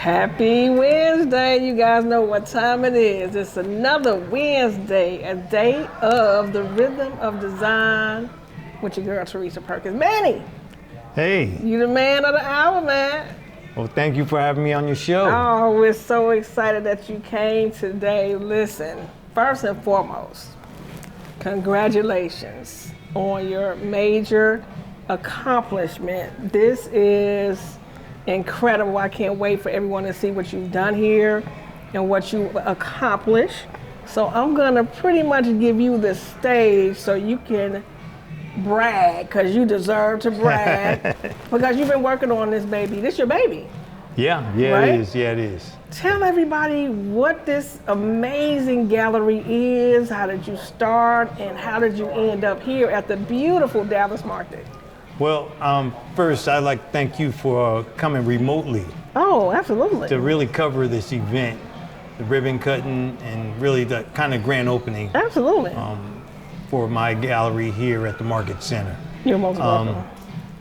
Happy Wednesday. You guys know what time it is. It's another Wednesday, a day of the Rhythm of Design with your girl, Teresa Perkins. Manny, Hey. you the man of the hour, man. Well, thank you for having me on your show. Oh, we're so excited that you came today. Listen, first and foremost, congratulations on your major accomplishment. This is incredible. I can't wait for everyone to see what you've done here and what you accomplished. So I'm gonna pretty much give you the stage so you can brag, because you deserve to brag, because you've been working on this baby. This your baby. Yeah, right? It is. Yeah, it is. Tell everybody what this amazing gallery is. How did you start, and how did you end up here at the beautiful Dallas market? Well, first, I'd like to thank you for coming remotely Oh, absolutely. to really cover this event, the ribbon cutting, and really the kind of grand opening Absolutely. for my gallery here at the Market Center. You're most welcome.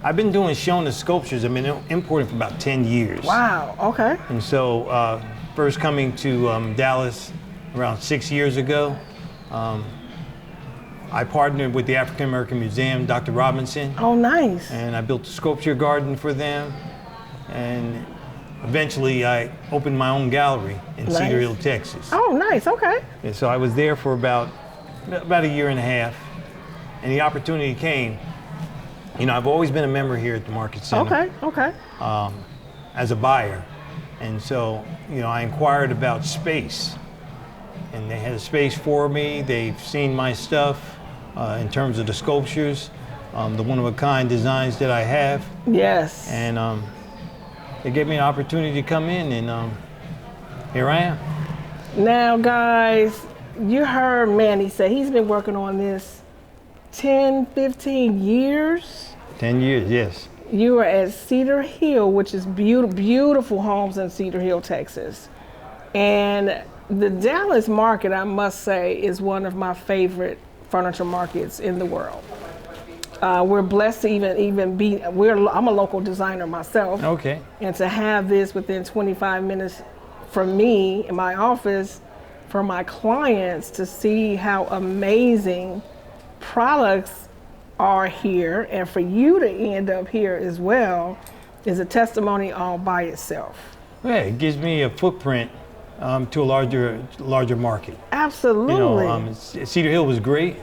I've been doing Shona sculptures. I've been importing for about 10 years. Wow, okay. And so, first coming to Dallas around 6 years ago, I partnered with the African American Museum, Dr. Robinson. Oh, nice. And I built a sculpture garden for them. And eventually I opened my own gallery in Nice. Cedar Hill, Texas. Oh, nice, okay. And so I was there for about a year and a half. And the opportunity came. You know, I've always been a member here at the Market Center. Okay. As a buyer. And so, you know, I inquired about space. And they had a space for me. They've seen my stuff in terms of the sculptures, the one-of-a-kind designs that I have. Yes. And they gave me an opportunity to come in, and here I am. Now, guys, you heard Manny say he's been working on this 10, 15 years. 10 years, yes. You are at Cedar Hill, which is beautiful homes in Cedar Hill, Texas. And the Dallas market, I must say, is one of my favorite furniture markets in the world. We're blessed to even be, I'm a local designer myself. Okay. And to have this within 25 minutes from me in my office, for my clients to see how amazing products are here, and for you to end up here as well, is a testimony all by itself. Yeah, it gives me a footprint to a larger market. Absolutely. You know, Cedar Hill was great,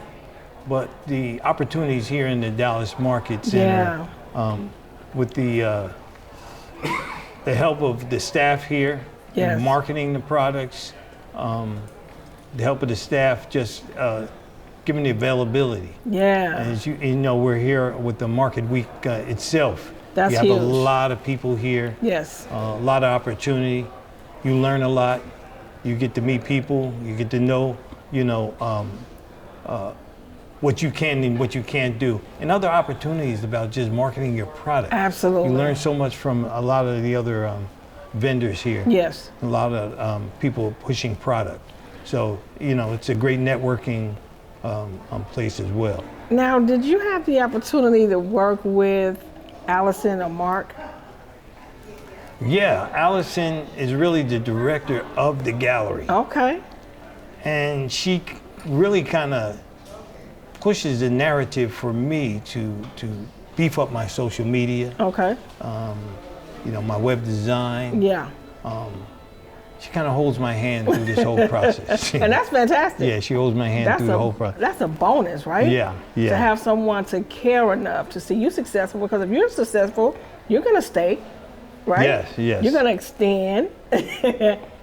but the opportunities here in the Dallas Market Center, with the help of the staff here, Yes. in marketing the products, the help of the staff, just giving the availability. Yeah. As you know, we're here with the market week itself. That's you have huge. a lot of people here. Yes. A lot of opportunity. You learn a lot. You get to meet people. You get to know, you know, what you can and what you can't do. And other opportunities about just marketing your product. Absolutely. You learn so much from a lot of the other vendors here. Yes. A lot of people pushing product. So, you know, it's a great networking place as well. Now, did you have the opportunity to work with Allison or Mark? Yeah, Allison is really the director of the gallery. Okay. And she really kind of pushes the narrative for me to beef up my social media. Okay. You know, my web design. Yeah. She kind of holds my hand through this whole process. And that's fantastic. Yeah, she holds my hand through the whole process. That's a bonus, right? Yeah, yeah. To have someone to care enough to see you successful, because if you're successful, you're going to stay, right? Yes, yes. You're going to extend.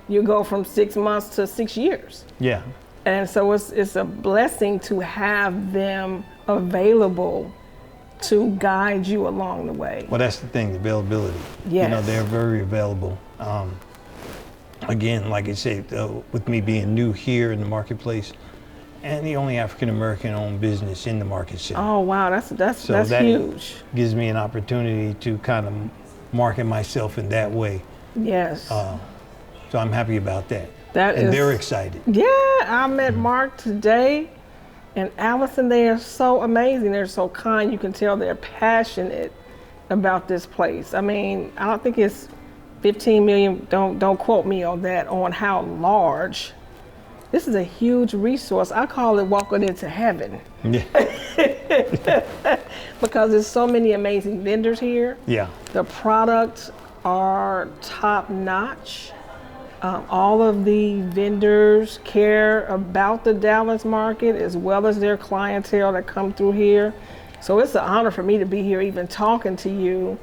You go from 6 months to 6 years. Yeah. And so it's a blessing to have them available to guide you along the way. Well, that's the thing, the availability. Yes. You know, they're very available. Again, like I say, with me being new here in the marketplace, and the only African American owned business in the Market Center. Oh wow, that's that huge. Gives me an opportunity to kind of market myself in that way. Yes. So I'm happy about that. And they're excited. Yeah, I met Mark today, and Allison. They are so amazing. They're so kind. You can tell they're passionate about this place. I mean, I don't think it's 15 million, don't quote me on that, on how large. This is a huge resource. I call it walking into heaven. Yeah. Because there's so many amazing vendors here. Yeah. The products are top notch. All of the vendors care about the Dallas market as well as their clientele that come through here. So it's an honor for me to be here even talking to you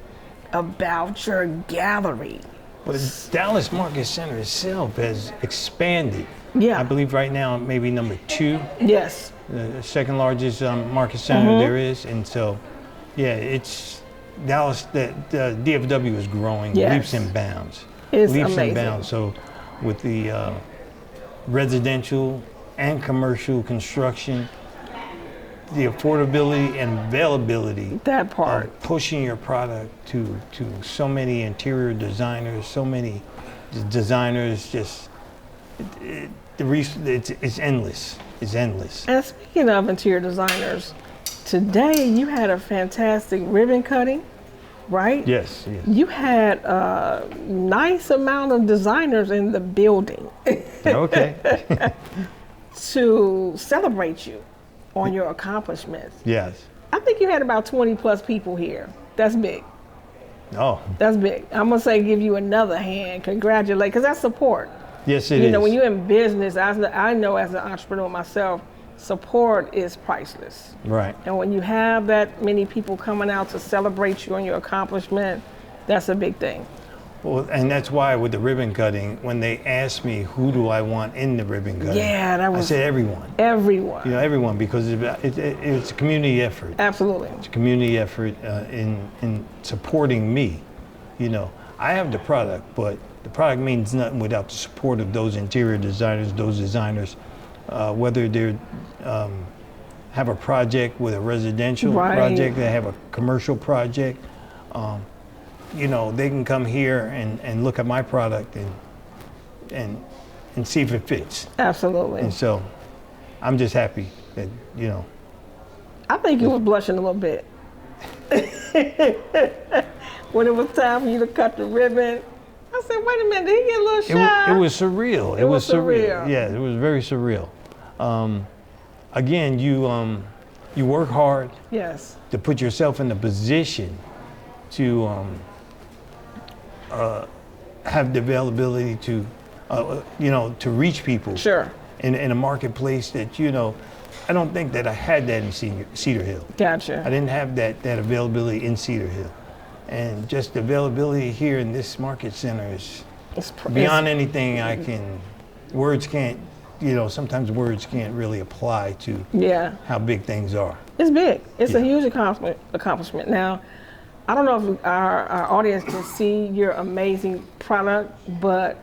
about your gallery. Well, the Dallas Market Center itself has expanded. Yeah. I believe right now maybe number 2, Yes. the second largest market center there is. And so, yeah, it's Dallas, the DFW is growing Yes. leaps and bounds. It's leaps amazing. and bounds. So with the residential and commercial construction, the affordability and availability That part. of pushing your product to so many interior designers, so many designers, just it's endless. It's endless. And speaking of interior designers, today you had a fantastic ribbon cutting, right? Yes, yes. You had a nice amount of designers in the building Okay. to celebrate you on your accomplishments. Yes. I think you had about 20 plus people here. That's big. Oh, That's big. I'm gonna say give you another hand. Congratulate, because that's support. yes, it is. You know, when you're in business, I know as an entrepreneur myself, support is priceless. Right. And when you have that many people coming out to celebrate you on your accomplishment, that's a big thing. Well, and that's why with the ribbon cutting, when they asked me who do I want in the ribbon cutting, Yeah, that I was said everyone. everyone. You know, everyone, because it's a community effort. Absolutely. It's a community effort in supporting me. You know, I have the product, but the product means nothing without the support of those interior designers, whether they have a project with a residential Right. project, they have a commercial project. You know, they can come here and look at my product and see if it fits. Absolutely. And so I'm just happy that, you know. I think you were blushing a little bit. When it was time for you to cut the ribbon, I said, wait a minute, did he get a little shy? It was surreal. It was surreal. Yeah, it was very surreal. Again, you work hard Yes. to put yourself in the position to have the availability to, you know, to reach people. Sure. In a marketplace that, you know, I don't think that I had that in Cedar Hill. Gotcha. I didn't have that availability in Cedar Hill. And just the availability here in this market center is beyond anything words can't, you know, sometimes words can't really apply to Yeah. how big things are. It's big. It's a Yeah. huge accomplishment. Now, I don't know if our audience can see your amazing product, but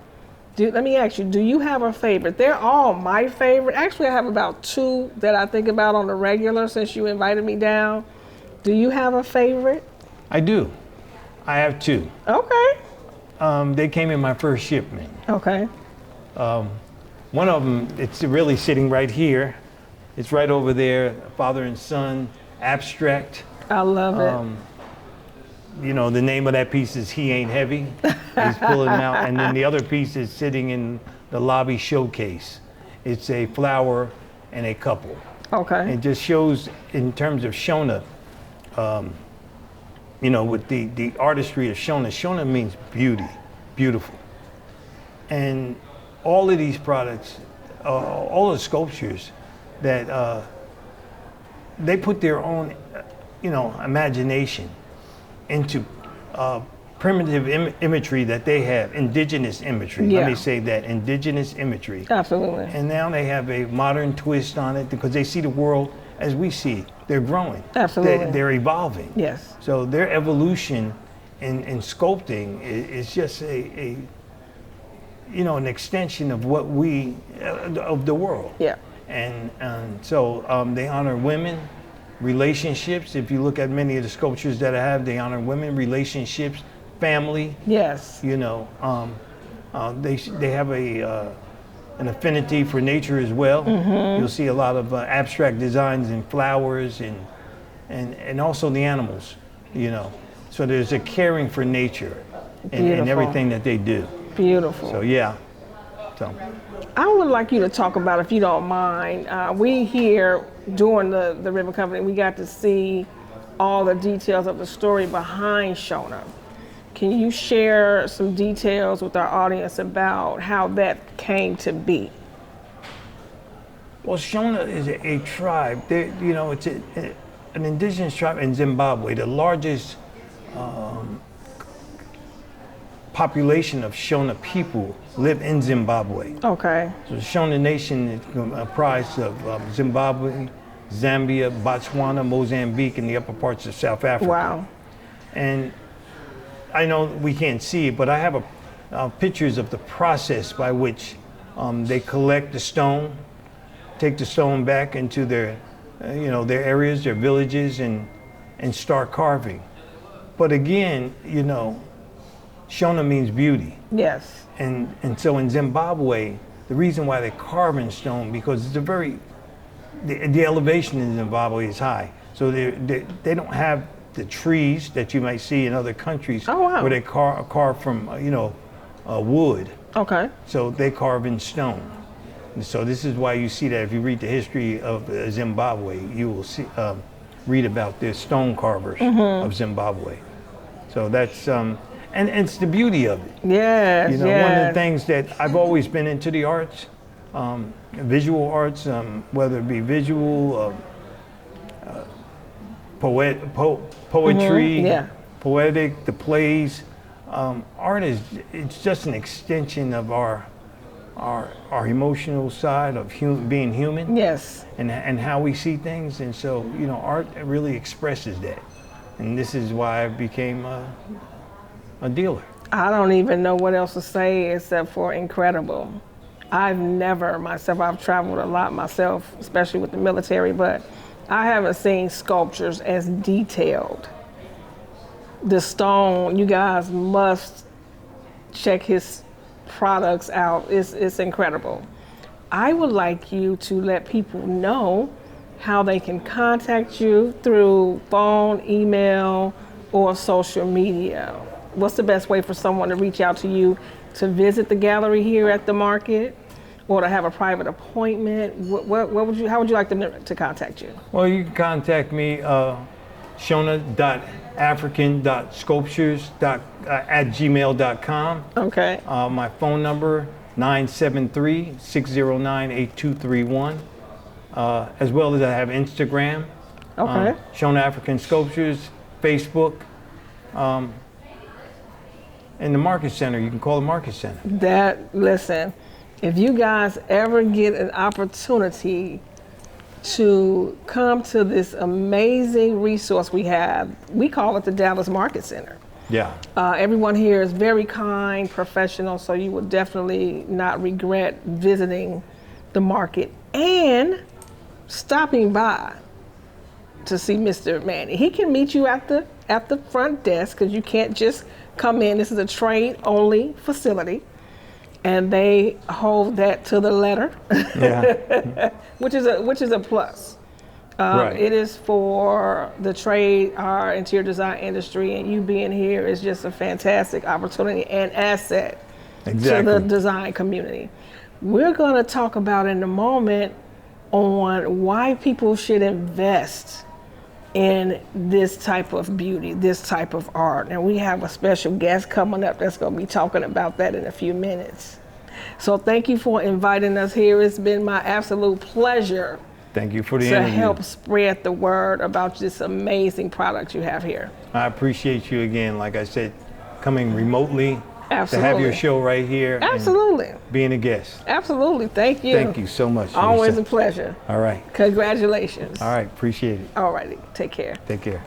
let me ask you, do you have a favorite? They're all my favorite. Actually, I have about 2 that I think about on the regular since you invited me down. Do you have a favorite? I do. I have 2. Okay. They came in my first shipment. Okay. One of them, it's really sitting right here. It's right over there, father and son, abstract. I love it. You know, the name of that piece is He Ain't Heavy. He's pulling it out. And then the other piece is sitting in the lobby showcase. It's a flower and a couple. Okay. It just shows in terms of Shona, you know, with the artistry of Shona. Shona means beauty, beautiful. And all of these products, all the sculptures that they put their own, you know, imagination into primitive imagery that they have, indigenous imagery. Yeah. Let me say that, indigenous imagery. Absolutely. And now they have a modern twist on it because they see the world as we see. They're growing. Absolutely. They're evolving. Yes. So their evolution in sculpting is just a you know, an extension of what we, of the world. Yeah. And so they honor women, relationships. If you look at many of the sculptures that I have, they honor women, relationships, family. Yes. You know, they have an affinity for nature as well. Mm-hmm. You'll see a lot of abstract designs in flowers and also the animals. You know, so there's a caring for nature, and everything that they do. Beautiful. So yeah. So I would like you to talk about, if you don't mind, we here during the Ribbon Company, we got to see all the details of the story behind Shona. Can you share some details with our audience about how that came to be? well, Shona is a tribe. It's an indigenous tribe in Zimbabwe, the largest population of Shona people live in Zimbabwe. Okay. So the Shona Nation is comprised of Zimbabwe, Zambia, Botswana, Mozambique, and the upper parts of South Africa. Wow. And I know we can't see it, but I have pictures of the process by which they collect the stone, take the stone back into their areas, their villages, and start carving. But again, Shona means beauty. Yes. And so in Zimbabwe, the reason why they carve in stone, because it's the elevation in Zimbabwe is high. So they don't have the trees that you might see in other countries. Oh, wow. Where they carve from, wood. Okay. So they carve in stone. And so this is why you see that if you read the history of Zimbabwe, you will read about the stone carvers of Zimbabwe. So that's, and it's the beauty of it. Yes, One of the things that I've always been into the arts, visual arts, whether it be visual, poetry, poetic, the plays. Art it's just an extension of our emotional side of being human. Yes. And how we see things. And so, art really expresses that. And this is why I became a dealer. I don't even know what else to say except for incredible. I've traveled a lot myself, especially with the military, but I haven't seen sculptures as detailed. The stone, you guys must check his products out. It's incredible. I would like you to let people know how they can contact you through phone, email, or social media. What's the best way for someone to reach out to you to visit the gallery here at the market, or to have a private appointment? How would you like them to contact you? Well, you can contact me, shona.african.sculptures@gmail.com. Okay. My phone number, 973-609-8231. As well as I have Instagram. Okay. Shona African Sculptures, Facebook. And the Market Center, you can call the Market Center. Listen, if you guys ever get an opportunity to come to this amazing resource we have, we call it the Dallas Market Center. Yeah. Everyone here is very kind, professional, so you will definitely not regret visiting the market and stopping by to see Mr. Manny. He can meet you at the front desk, because you can't just come in. This is a trade-only facility, and they hold that to the letter. Yeah. which is a plus. Right. It is for the trade, our interior design industry, and you being here is just a fantastic opportunity and asset to the design community. We're going to talk about in a moment on why people should invest in this type of beauty, this type of art. And we have a special guest coming up that's going to be talking about that in a few minutes. So thank you for inviting us here. It's been my absolute pleasure. Thank you for the interview. To help spread the word about this amazing product you have here. I appreciate you again, like I said, coming remotely. Absolutely. To have your show right here. Absolutely. And being a guest. Absolutely. Thank you. Thank you so much. Always a pleasure. All right. Congratulations. All right. Appreciate it. All righty. Take care. Take care.